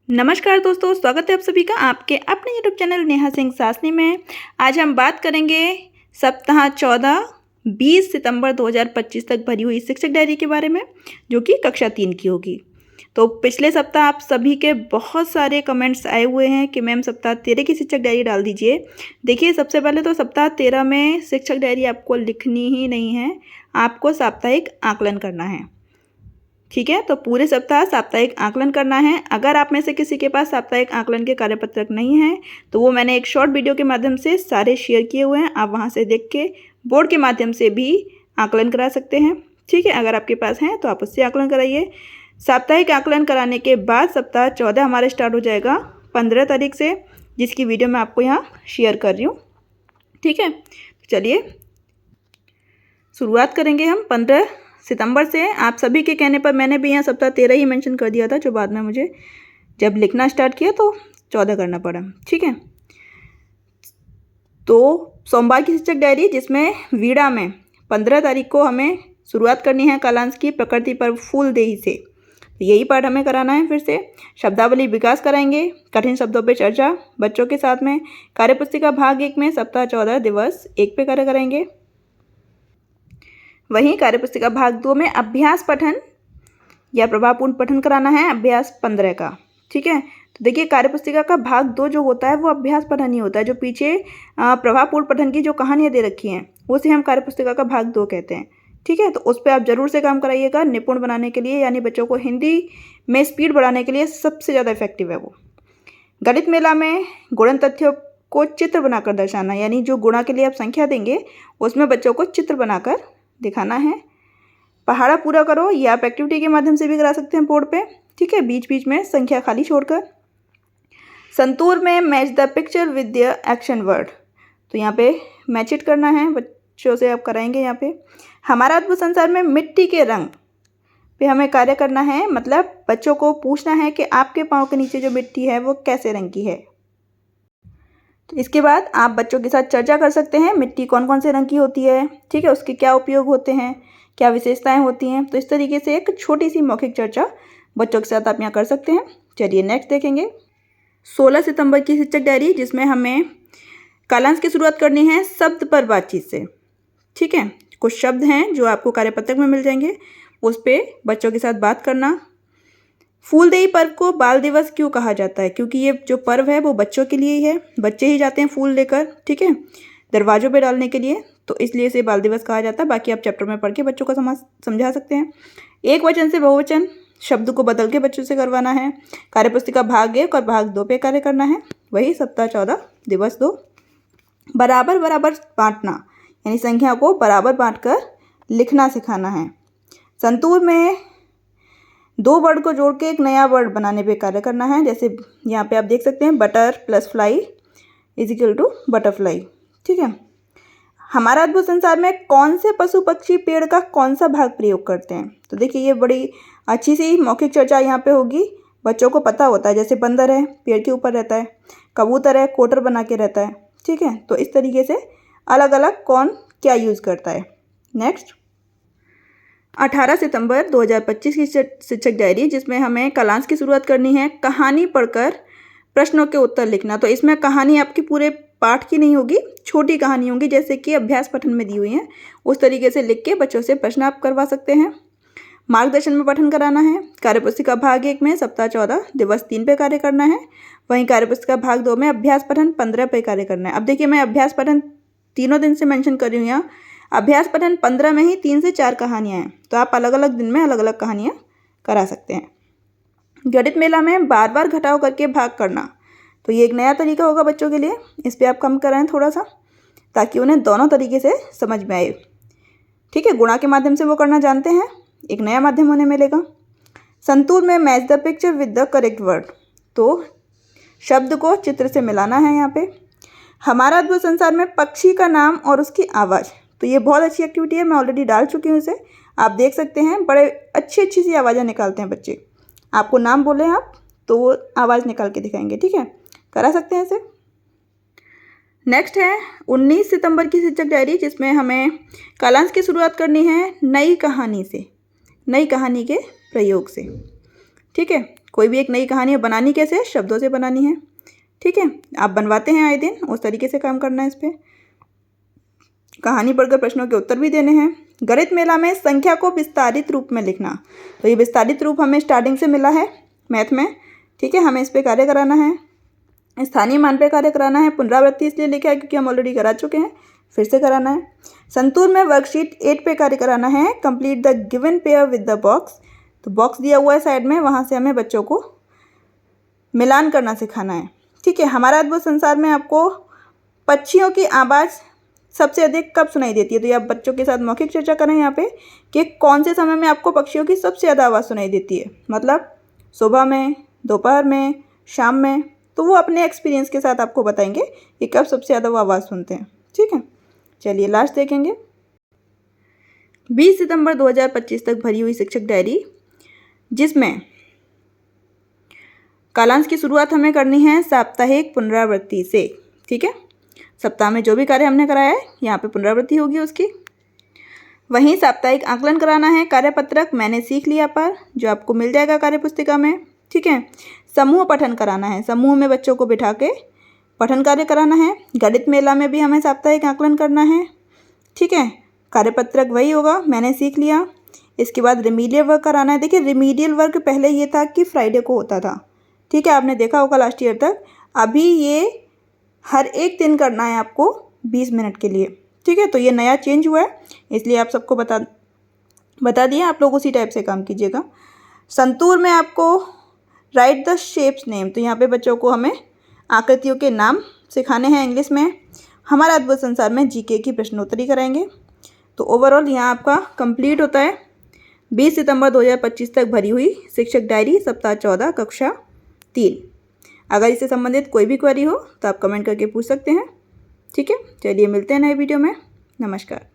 नमस्कार दोस्तों, स्वागत है आप सभी का आपके अपने यूट्यूब चैनल नेहा सिंह सासनी में। आज हम बात करेंगे सप्ताह 14 20 सितंबर 2025 तक भरी हुई शिक्षक डायरी के बारे में, जो कि कक्षा 3 की होगी। तो पिछले सप्ताह आप सभी के बहुत सारे कमेंट्स आए हुए हैं कि मैम सप्ताह 13 की शिक्षक डायरी डाल दीजिए। देखिए, सबसे पहले तो सप्ताह 13 में शिक्षक डायरी आपको लिखनी ही नहीं है, आपको साप्ताहिक आकलन करना है। ठीक है, तो पूरे सप्ताह साप्ताहिक आकलन करना है। अगर आप में से किसी के पास साप्ताहिक आकलन के कार्यपत्रक नहीं है तो वो मैंने एक शॉर्ट वीडियो के माध्यम से सारे शेयर किए हुए हैं, आप वहां से देख के बोर्ड के माध्यम से भी आकलन करा सकते हैं। ठीक है, अगर आपके पास हैं तो आप उससे आकलन कराइए। साप्ताहिक आकलन कराने के बाद सप्ताह 14 हमारे स्टार्ट हो जाएगा 15 तारीख से, जिसकी वीडियो मैं आपको यहाँ शेयर कर रही हूँ। ठीक है, चलिए शुरुआत करेंगे हम 15 सितंबर से। आप सभी के कहने पर मैंने भी यहाँ सप्ताह 13 ही मेंशन कर दिया था, जो बाद में मुझे जब लिखना स्टार्ट किया तो 14 करना पड़ा। ठीक है, तो सोमवार की शिक्षक डायरी, जिसमें वीड़ा में 15 तारीख को हमें शुरुआत करनी है कालांश की प्रकृति पर फूलदेही से। तो यही पाठ हमें कराना है। फिर से शब्दावली विकास कराएंगे, कठिन शब्दों पर चर्चा बच्चों के साथ में। कार्यपुस्तिका भाग 1 में सप्ताह 14 दिवस 1 पे कार्य कराएंगे। वहीं कार्यपुस्तिका भाग 2 में अभ्यास पठन या प्रभावपूर्ण पठन कराना है, अभ्यास 15 का। ठीक है, तो देखिए कार्यपुस्तिका का भाग 2 जो होता है वो अभ्यास पठन ही होता है। जो पीछे प्रभावपूर्ण पठन की जो कहानियाँ दे रखी हैं उसे हम कार्यपुस्तिका का भाग 2 कहते हैं। ठीक है, तो उस पर आप जरूर से काम कराइएगा, निपुण बनाने के लिए, यानी बच्चों को हिंदी में स्पीड बढ़ाने के लिए सबसे ज़्यादा इफेक्टिव है वो। गणित मेला में गुणन तथ्यों को चित्र बनाकर दर्शाना, यानी जो गुणा के लिए आप संख्या देंगे उसमें बच्चों को चित्र बनाकर दिखाना है। पहाड़ा पूरा करो, ये आप एक्टिविटी के माध्यम से भी करा सकते हैं बोर्ड पे। ठीक है, बीच बीच में संख्या खाली छोड़कर। संतूर में match the picture with the action word, तो यहाँ पे मैच इट करना है, बच्चों से आप कराएंगे। यहाँ पे हमारा अद्भुत संसार में मिट्टी के रंग पे हमें कार्य करना है, मतलब बच्चों को पूछना है कि आपके पाँव के नीचे जो मिट्टी है वो कैसे रंग की है। तो इसके बाद आप बच्चों के साथ चर्चा कर सकते हैं, मिट्टी कौन कौन से रंग की होती है, ठीक है, उसके क्या उपयोग होते हैं, क्या विशेषताएं होती हैं। तो इस तरीके से एक छोटी सी मौखिक चर्चा बच्चों के साथ आप यहाँ कर सकते हैं। चलिए नेक्स्ट देखेंगे 16 सितंबर की शिक्षक डायरी, जिसमें हमें कालांश की शुरुआत करनी है शब्द पर बातचीत से। ठीक है, कुछ शब्द हैं जो आपको कार्यपत्रक में मिल जाएंगे, उस पर बच्चों के साथ बात करना। फूलदेही पर्व को बाल दिवस क्यों कहा जाता है? क्योंकि ये जो पर्व है वो बच्चों के लिए ही है, बच्चे ही जाते हैं फूल लेकर, ठीक है, दरवाजों पे डालने के लिए, तो इसलिए इसे बाल दिवस कहा जाता है। बाकी आप चैप्टर में पढ़ के बच्चों को समझा सकते हैं। एक वचन से बहुवचन शब्द को बदल के बच्चों से करवाना है। कार्यपुस्तिका भाग 1 और भाग 2 पे कार्य करना है। वही सप्ताह 14 दिवस 2। बराबर बराबर बांटना, यानी संख्या को बराबर बांट कर लिखना सिखाना है। संतूर में 2 वर्ड को जोड़ के एक नया वर्ड बनाने पे कार्य करना है। जैसे यहाँ पे आप देख सकते हैं, butter plus fly is equal to butterfly. ठीक है, हमारा अद्भुत संसार में कौन से पशु पक्षी पेड़ का कौन सा भाग प्रयोग करते हैं? तो देखिए ये बड़ी अच्छी सी मौखिक चर्चा यहाँ पे होगी। बच्चों को पता होता है, जैसे बंदर है पेड़ के ऊपर रहता है, कबूतर है कोटर बना के रहता है। ठीक है, तो इस तरीके से अलग अलग कौन क्या यूज़ करता है। नेक्स्ट 18 सितंबर 2025 की शिक्षक डायरी, जिसमें हमें कालांश की शुरुआत करनी है कहानी पढ़कर प्रश्नों के उत्तर लिखना। तो इसमें कहानी आपकी पूरे पाठ की नहीं होगी, छोटी कहानी होगी, जैसे कि अभ्यास पठन में दी हुई है, उस तरीके से लिख के बच्चों से प्रश्न आप करवा सकते हैं। मार्गदर्शन में पठन कराना है। कार्यपुस्तिका भाग 1 में सप्ताह 14 दिवस 3 पे कार्य करना है। वहीं कार्यपुस्तिका भाग 2 में अभ्यास पठन 15 पे कार्य करना है। अब देखिए मैं अभ्यास पठन तीनों दिन से मेंशन कर रही हूँ यहाँ। अभ्यास पठन 15 में ही 3 से 4 कहानियाँ हैं, तो आप अलग अलग दिन में अलग अलग कहानियाँ करा सकते हैं। गणित मेला में बार बार घटाव करके भाग करना, तो ये एक नया तरीका होगा बच्चों के लिए, इस पर आप कम कराएं थोड़ा सा, ताकि उन्हें दोनों तरीके से समझ में आए। ठीक है, गुणा के माध्यम से वो करना जानते हैं, एक नया माध्यम उन्हें मिलेगा। संतूर में match the picture with the correct word, तो शब्द को चित्र से मिलाना है यहाँ पे। हमारा अद्भुत संसार में पक्षी का नाम और उसकी आवाज़, तो ये बहुत अच्छी एक्टिविटी है, मैं ऑलरेडी डाल चुकी हूँ इसे, आप देख सकते हैं। बड़े अच्छी सी आवाज़ें निकालते हैं बच्चे, आपको नाम बोले आप तो वो आवाज़ निकाल के दिखाएंगे। ठीक है, करा सकते हैं इसे। नेक्स्ट है 19 सितंबर की शिक्षक डायरी, जिसमें हमें कालांश की शुरुआत करनी है नई कहानी से, नई कहानी के प्रयोग से। ठीक है, कोई भी एक नई कहानी बनानी कैसे है, शब्दों से बनानी है। ठीक है, आप बनवाते हैं आए दिन, उस तरीके से काम करना है इस पर। कहानी पढ़कर प्रश्नों के उत्तर भी देने हैं। गणित मेला में संख्या को विस्तारित रूप में लिखना, तो ये विस्तारित रूप हमें स्टार्टिंग से मिला है मैथ में। ठीक है, हमें इस पर कार्य कराना है। स्थानीय मान पे कार्य कराना है। पुनरावृत्ति इसलिए लिखा है क्योंकि हम ऑलरेडी करा चुके हैं, फिर से कराना है। संतूर में वर्कशीट 8 पे कार्य कराना है। Complete the given pair with the box, तो बॉक्स दिया हुआ है साइड में, वहाँ से हमें बच्चों को मिलान करना सिखाना है। ठीक है, हमारा अद्भुत संसार में आपको पक्षियों की आवाज़ सबसे अधिक कब सुनाई देती है, तो ये आप बच्चों के साथ मौखिक चर्चा करें यहाँ पे कि कौन से समय में आपको पक्षियों की सबसे ज़्यादा आवाज़ सुनाई देती है, मतलब सुबह में, दोपहर में, शाम में। तो वो अपने एक्सपीरियंस के साथ आपको बताएंगे कि कब सबसे ज़्यादा वो आवाज़ सुनते हैं। ठीक है, चलिए लास्ट देखेंगे। 20 सितंबर 2025 तक भरी हुई शिक्षक डायरी, जिसमें कालांश की शुरुआत हमें करनी है साप्ताहिक पुनरावृत्ति से। ठीक है, सप्ताह में जो भी कार्य हमने कराया है यहाँ पे पुनरावृत्ति होगी उसकी। वहीं साप्ताहिक आकलन कराना है। कार्यपत्रक मैंने सीख लिया पर, जो आपको मिल जाएगा कार्य पुस्तिका में। ठीक है, समूह पठन कराना है। समूह में बच्चों को बिठा के पठन कार्य कराना है। गणित मेला में भी हमें साप्ताहिक आकलन करना है। ठीक है, कार्यपत्रक वही होगा, मैंने सीख लिया। इसके बाद रिमीडियल वर्क कराना है। देखिए, रिमीडियल वर्क पहले ये था कि फ्राइडे को होता था। ठीक है, आपने देखा होगा लास्ट ईयर तक। अभी ये हर एक दिन करना है आपको 20 मिनट के लिए। ठीक है, तो ये नया चेंज हुआ है, इसलिए आप सबको बता दिया। आप लोग उसी टाइप से काम कीजिएगा। संतूर में आपको राइट द शेप्स नेम, तो यहाँ पे बच्चों को हमें आकृतियों के नाम सिखाने हैं इंग्लिश में। हमारा अद्भुत संसार में जीके की प्रश्नोत्तरी कराएंगे। तो ओवरऑल यहाँ आपका कंप्लीट होता है 20 सितंबर 2025 तक भरी हुई शिक्षक डायरी, सप्ताह 14, कक्षा 3। अगर इससे संबंधित कोई भी क्वेरी हो तो आप कमेंट करके पूछ सकते हैं। ठीक है, चलिए मिलते हैं नए वीडियो में। नमस्कार।